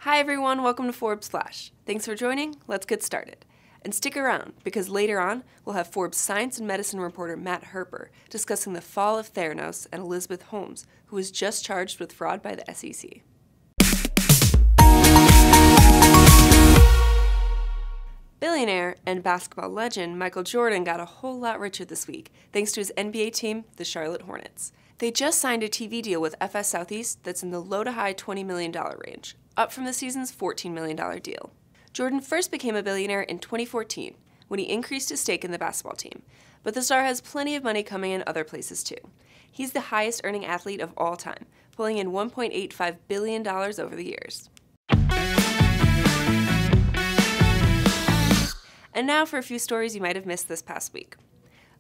Hi everyone, welcome to Forbes Flash. Thanks for joining, let's get started. And stick around, because later on, we'll have Forbes science and medicine reporter Matt Herper discussing the fall of Theranos and Elizabeth Holmes, who was just charged with fraud by the SEC. Billionaire and basketball legend Michael Jordan got a whole lot richer this week, thanks to his NBA team, the Charlotte Hornets. They just signed a TV deal with FS Southeast that's in the low to high $20 million range, up from the season's $14 million deal. Jordan first became a billionaire in 2014, when he increased his stake in the basketball team, but the star has plenty of money coming in other places too. He's the highest earning athlete of all time, pulling in $1.85 billion over the years. And now for a few stories you might have missed this past week.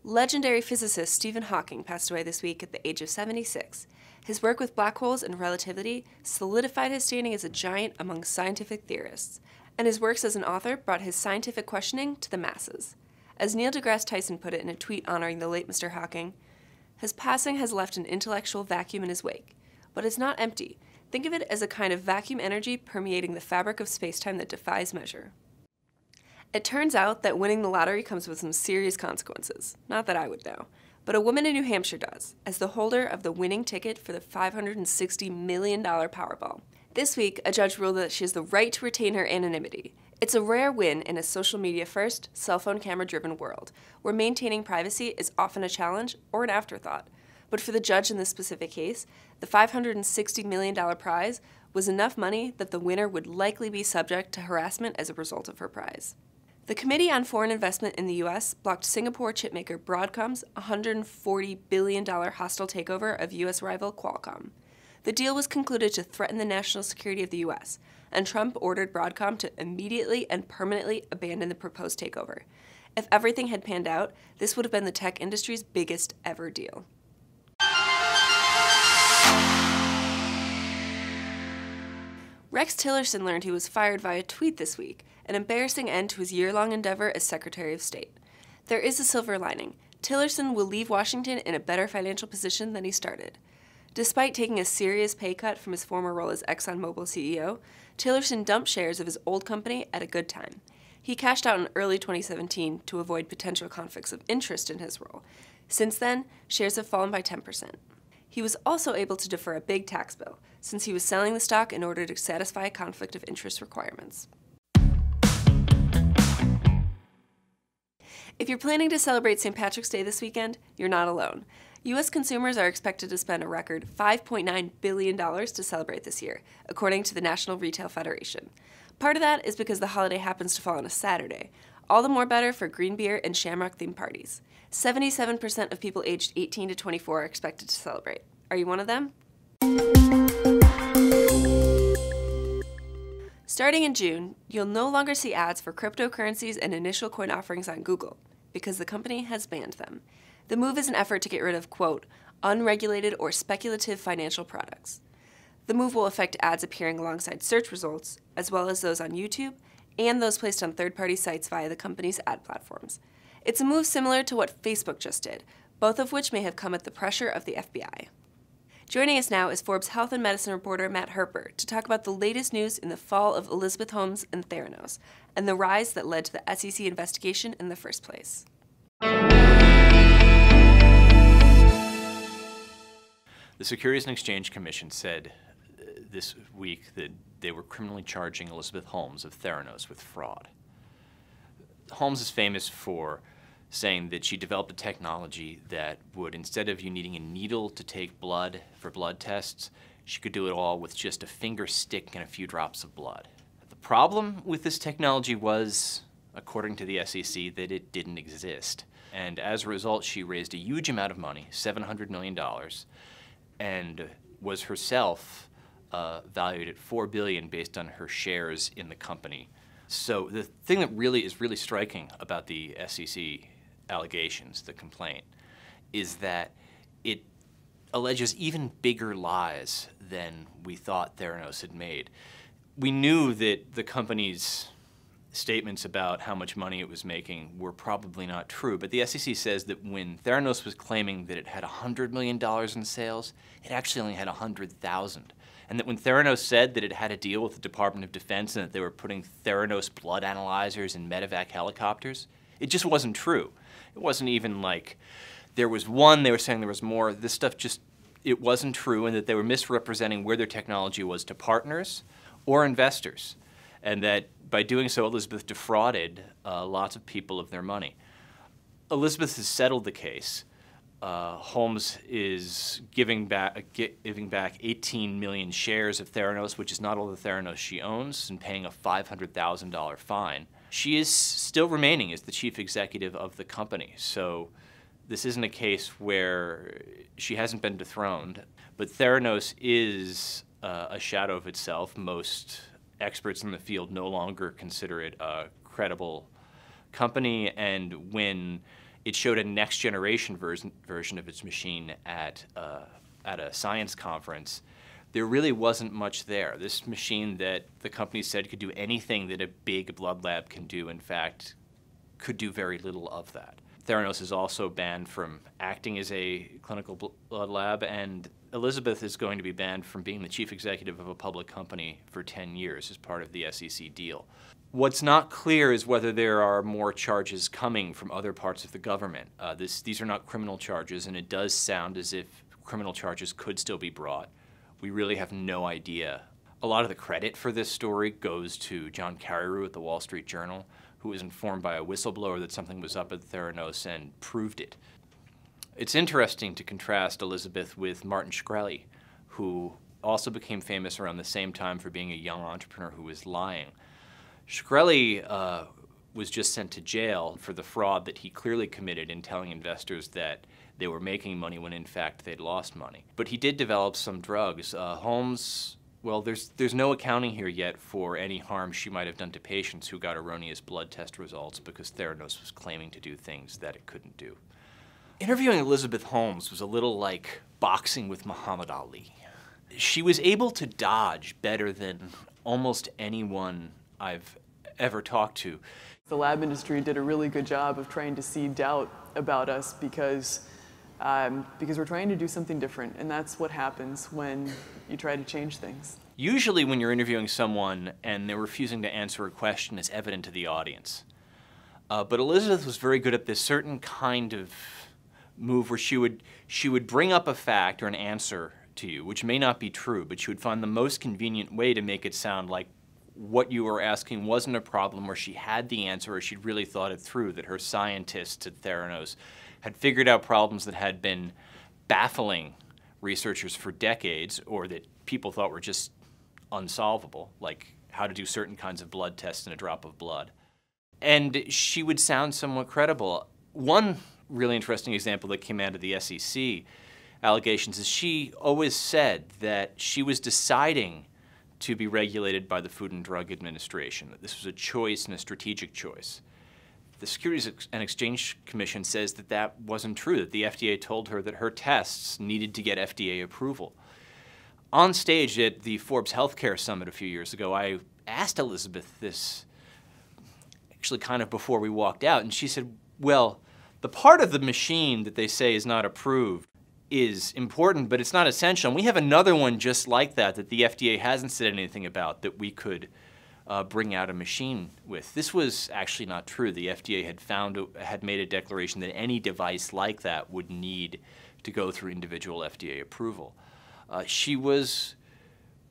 Legendary physicist Stephen Hawking passed away this week at the age of 76. His work with black holes and relativity solidified his standing as a giant among scientific theorists, and his works as an author brought his scientific questioning to the masses. As Neil deGrasse Tyson put it in a tweet honoring the late Mr. Hawking, his passing has left an intellectual vacuum in his wake, but it's not empty. Think of it as a kind of vacuum energy permeating the fabric of space-time that defies measure. It turns out that winning the lottery comes with some serious consequences. Not that I would know, but a woman in New Hampshire does, as the holder of the winning ticket for the $560 million Powerball. This week, a judge ruled that she has the right to retain her anonymity. It's a rare win in a social media-first, cell phone camera-driven world, where maintaining privacy is often a challenge or an afterthought. But for the judge in this specific case, the $560 million prize was enough money that the winner would likely be subject to harassment as a result of her prize. The Committee on Foreign Investment in the U.S. blocked Singapore chipmaker Broadcom's $140 billion hostile takeover of U.S. rival Qualcomm. The deal was concluded to threaten the national security of the U.S., and Trump ordered Broadcom to immediately and permanently abandon the proposed takeover. If everything had panned out, this would have been the tech industry's biggest ever deal. Rex Tillerson learned he was fired via tweet this week, an embarrassing end to his year-long endeavor as Secretary of State. There is a silver lining. Tillerson will leave Washington in a better financial position than he started. Despite taking a serious pay cut from his former role as ExxonMobil CEO, Tillerson dumped shares of his old company at a good time. He cashed out in early 2017 to avoid potential conflicts of interest in his role. Since then, shares have fallen by 10%. He was also able to defer a big tax bill, since he was selling the stock in order to satisfy conflict of interest requirements. If you're planning to celebrate St. Patrick's Day this weekend, you're not alone. U.S. consumers are expected to spend a record $5.9 billion to celebrate this year, according to the National Retail Federation. Part of that is because the holiday happens to fall on a Saturday, all the more better for green beer and shamrock-themed parties. 77% of people aged 18 to 24 are expected to celebrate. Are you one of them? Starting in June, you'll no longer see ads for cryptocurrencies and initial coin offerings on Google, because the company has banned them. The move is an effort to get rid of, quote, unregulated or speculative financial products. The move will affect ads appearing alongside search results, as well as those on YouTube, and those placed on third-party sites via the company's ad platforms. It's a move similar to what Facebook just did, both of which may have come at the pressure of the FBI. Joining us now is Forbes health and medicine reporter Matt Herper to talk about the latest news in the fall of Elizabeth Holmes and Theranos, and the rise that led to the SEC investigation in the first place. The Securities and Exchange Commission said this week that they were criminally charging Elizabeth Holmes of Theranos with fraud. Holmes is famous for saying that she developed a technology that would, instead of you needing a needle to take blood for blood tests, she could do it all with just a finger stick and a few drops of blood. The problem with this technology was, according to the SEC, that it didn't exist. And as a result, she raised a huge amount of money, $700 million, and was herself valued at $4 billion based on her shares in the company. So the thing that is really striking about the SEC allegations, the complaint, is that it alleges even bigger lies than we thought Theranos had made. We knew that the company's statements about how much money it was making were probably not true. But the SEC says that when Theranos was claiming that it had $100 million in sales, it actually only had 100,000. And that when Theranos said that it had a deal with the Department of Defense and that they were putting Theranos blood analyzers in medevac helicopters, it just wasn't true. It wasn't even like there was one, they were saying there was more. This stuff just, it wasn't true, and that they were misrepresenting where their technology was to partners or investors. And that by doing so, Elizabeth defrauded lots of people of their money. Elizabeth has settled the case. Holmes is giving back 18 million shares of Theranos, which is not all the Theranos she owns, and paying a $500,000 fine. She is still remaining as the chief executive of the company, so this isn't a case where she hasn't been dethroned. But Theranos is a shadow of itself. Most experts in the field no longer consider it a credible company, and when it showed a next-generation version of its machine at a science conference, there really wasn't much there. This machine that the company said could do anything that a big blood lab can do, in fact, could do very little of that. Theranos is also banned from acting as a clinical blood lab, and Elizabeth is going to be banned from being the chief executive of a public company for 10 years as part of the SEC deal. What's not clear is whether there are more charges coming from other parts of the government. These are not criminal charges, and it does sound as if criminal charges could still be brought. We really have no idea. A lot of the credit for this story goes to John Carreyrou at the Wall Street Journal, who was informed by a whistleblower that something was up at Theranos and proved it. It's interesting to contrast Elizabeth with Martin Shkreli, who also became famous around the same time for being a young entrepreneur who was lying. Shkreli was just sent to jail for the fraud that he clearly committed in telling investors that they were making money when in fact they'd lost money. But he did develop some drugs. Holmes, well, there's no accounting here yet for any harm she might have done to patients who got erroneous blood test results because Theranos was claiming to do things that it couldn't do. Interviewing Elizabeth Holmes was a little like boxing with Muhammad Ali. She was able to dodge better than almost anyone I've ever talked to. The lab industry did a really good job of trying to seed doubt about us because we're trying to do something different, and that's what happens when you try to change things. Usually when you're interviewing someone and they're refusing to answer a question, it's evident to the audience. But Elizabeth was very good at this certain kind of move where she would bring up a fact or an answer to you, which may not be true, but she would find the most convenient way to make it sound like what you were asking wasn't a problem, or she had the answer, or she'd really thought it through, that her scientists at Theranos had figured out problems that had been baffling researchers for decades, or that people thought were just unsolvable, like how to do certain kinds of blood tests in a drop of blood. And she would sound somewhat credible. One really interesting example that came out of the SEC allegations is she always said that she was deciding to be regulated by the Food and Drug Administration, that this was a choice and a strategic choice. The Securities and Exchange Commission says that that wasn't true, that the FDA told her that her tests needed to get FDA approval. On stage at the Forbes Healthcare Summit a few years ago, I asked Elizabeth this actually kind of before we walked out, and she said, well, the part of the machine that they say is not approved is important, but it's not essential. And we have another one just like that the FDA hasn't said anything about, that we could bring out a machine with. This was actually not true. The FDA had made a declaration that any device like that would need to go through individual FDA approval. She was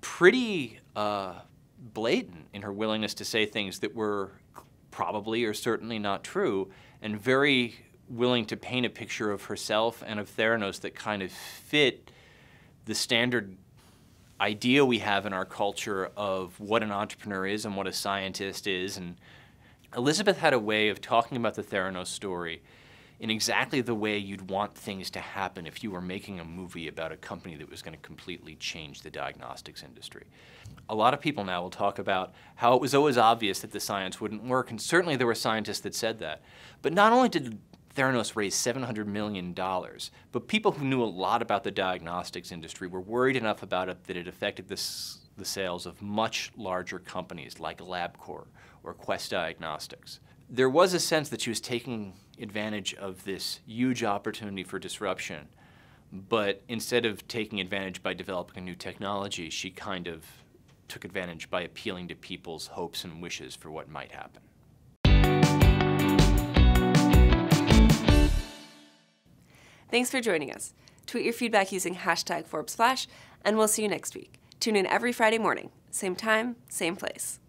pretty blatant in her willingness to say things that were probably or certainly not true, and very willing to paint a picture of herself and of Theranos that kind of fit the standard idea we have in our culture of what an entrepreneur is and what a scientist is. And Elizabeth had a way of talking about the Theranos story in exactly the way you'd want things to happen if you were making a movie about a company that was going to completely change the diagnostics industry. A lot of people now will talk about how it was always obvious that the science wouldn't work, and certainly there were scientists that said that. But not only did Theranos raised $700 million, but people who knew a lot about the diagnostics industry were worried enough about it that it affected the sales of much larger companies like LabCorp or Quest Diagnostics. There was a sense that she was taking advantage of this huge opportunity for disruption, but instead of taking advantage by developing a new technology, she kind of took advantage by appealing to people's hopes and wishes for what might happen. Thanks for joining us. Tweet your feedback using #Forbes Flash, and we'll see you next week. Tune in every Friday morning, same time, same place.